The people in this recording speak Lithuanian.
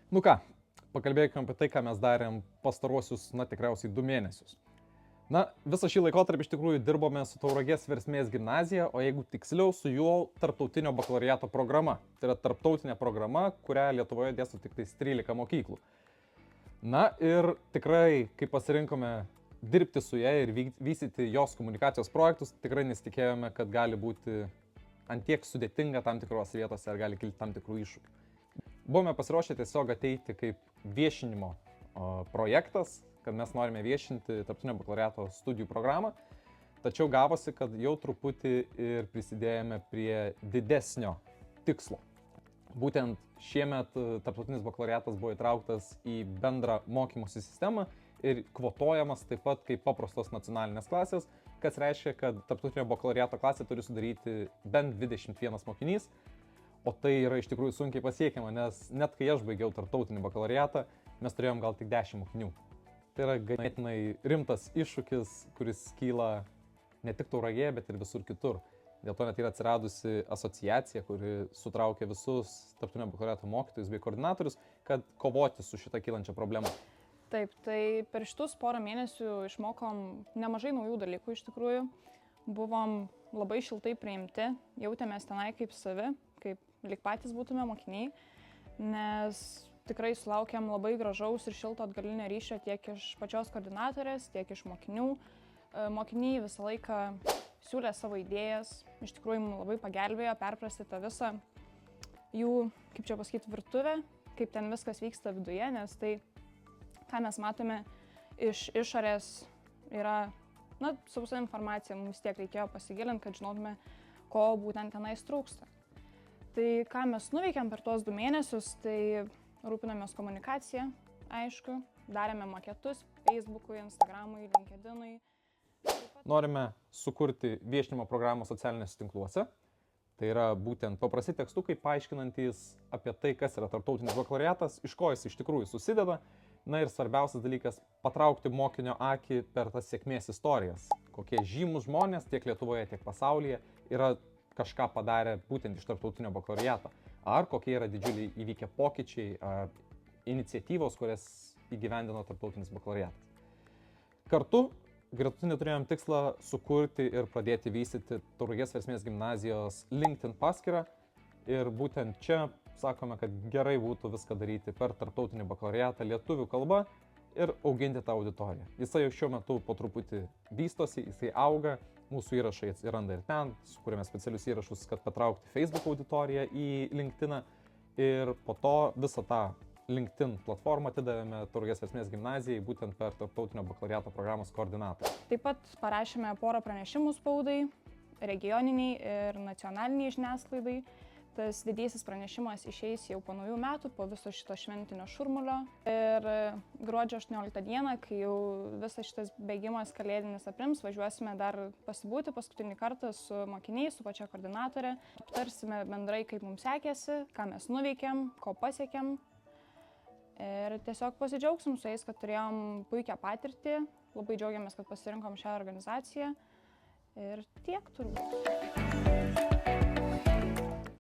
Nu ką, pakalbėkime apie tai, ką mes darėm pastaruosius, tikriausiai 2 mėnesius. Visą šį laikotarpį iš tikrųjų dirbome su Tauragės Versmės gimnazija, o jeigu tiksliau, su jo tarptautinio bakalaureato programa. Tai yra tarptautinė programa, kurią Lietuvoje dėsto tik 13 mokyklų. Ir tikrai, kai pasirinkome dirbti su ja ir vystyti jos komunikacijos projektus, tikrai nesitikėjome, kad gali būti antiek sudėtinga tam tikros vietose ir gali kilti tam tikrų iššūkių. Buvome pasiruošę tiesiog ateiti kaip viešinimo projektas, kad mes norime viešinti tarptautinio bakalaureato studijų programą, tačiau gavosi, kad jau truputį ir prisidėjome prie didesnio tikslo. Būtent šiemet tarptautinis bakalaureatas buvo įtrauktas į bendrą mokymosi sistemą ir kvotuojamas taip pat kaip paprastos nacionalinės klasės, kas reiškia, kad tarptautinio bakalaureato klasę turi sudaryti bent 21 mokinys, o tai yra iš tikrųjų sunkiai pasiekiama, nes net kai aš baigiau tarptautinį bakalaureatą, mes turėjom gal tik 10 mokinių. Tai yra ganėtinai rimtas iššūkis, kuris kyla ne tik Tauragėje, bet ir visur kitur. Dėl to net yra atsiradusi asociacija, kuri sutraukia visus tarptautinio bakalaureato mokytojus bei koordinatorius, kad kovoti su šitą kylančią problemą. Taip, tai per šitus porą mėnesių išmokom nemažai naujų dalykų iš tikrųjų. Buvom labai šiltai priimti, jautėmės tenai kaip savi, kaip lyg patys būtume mokiniai, nes tikrai sulaukėm labai gražaus ir šilto atgalinio ryšio tiek iš pačios koordinatorės, tiek iš mokinių. Mokiniai visą laiką siūlė savo idėjas, iš tikrųjų mums labai pagelbėjo perprasti tą visą jų, kaip čia pasakyti, virtuvę, kaip ten viskas vyksta viduje, nes tai, ką mes matome iš išorės, yra, su visa informacija mums tiek reikėjo pasigilinti, kad žinotume, ko būtent tenais trūksta. Tai ką mes nuveikėm per tuos 2 mėnesius, tai rūpinamės komunikaciją, aišku, darėme maketus Facebook'ui, Instagram'ui, LinkedIn'ui. Norime sukurti viešinimo programą socialinėse tinkluose. Tai yra būtent paprasti tekstukai, paaiškinantys apie tai, kas yra tarptautinis bakalaureatas, iš ko jis iš tikrųjų susideda. Ir svarbiausias dalykas - patraukti mokinio akį per tas sėkmės istorijas. Kokie žymus žmonės tiek Lietuvoje, tiek pasaulyje yra kažką padarę būtent iš tarptautinio bakalaureato. Ar kokie yra didžiuliai įvykę pokyčiai, ar iniciatyvos, kurias įgyvendino tarptautinis bakalaureatas. Kartu gretutinį turėjom tikslą sukurti ir pradėti vystyti Tauragės Versmės gimnazijos LinkedIn paskyrą. Ir būtent čia sakome, kad gerai būtų viską daryti per tarptautinį bakalaureatą lietuvių kalba ir auginti tą auditoriją. Jisai jau šiuo metu po truputį vystosi, jisai auga, mūsų įrašai atsiranda ir ten, sukūrėme specialius įrašus, kad patraukti Facebook auditoriją į LinkedIną ir po to visą tą LinkedIn platformą atidavėme Tauragės Versmės gimnazijai būtent per tarptautinio bakalaureato programos koordinatorių. Taip pat parašėme porą pranešimų spaudai, regioniniai ir nacionaliniai žiniasklaidai. Tas didysis pranešimas išeis jau po naujų metų, po viso šito šventinio šurmulio. Ir gruodžio 18 dieną, kai jau visas šitas bėgimas kalėdinis aprims, važiuosime dar pasibūti paskutinį kartą su mokiniais, su pačia koordinatorė. Aptarsime bendrai, kaip mums sekėsi, ką mes nuveikėm, ko pasiekėm. Ir tiesiog pasidžiaugsim su jais, kad turėjom puikią patirtį. Labai džiaugiamės, kad pasirinkom šią organizaciją. Ir tiek turbūt.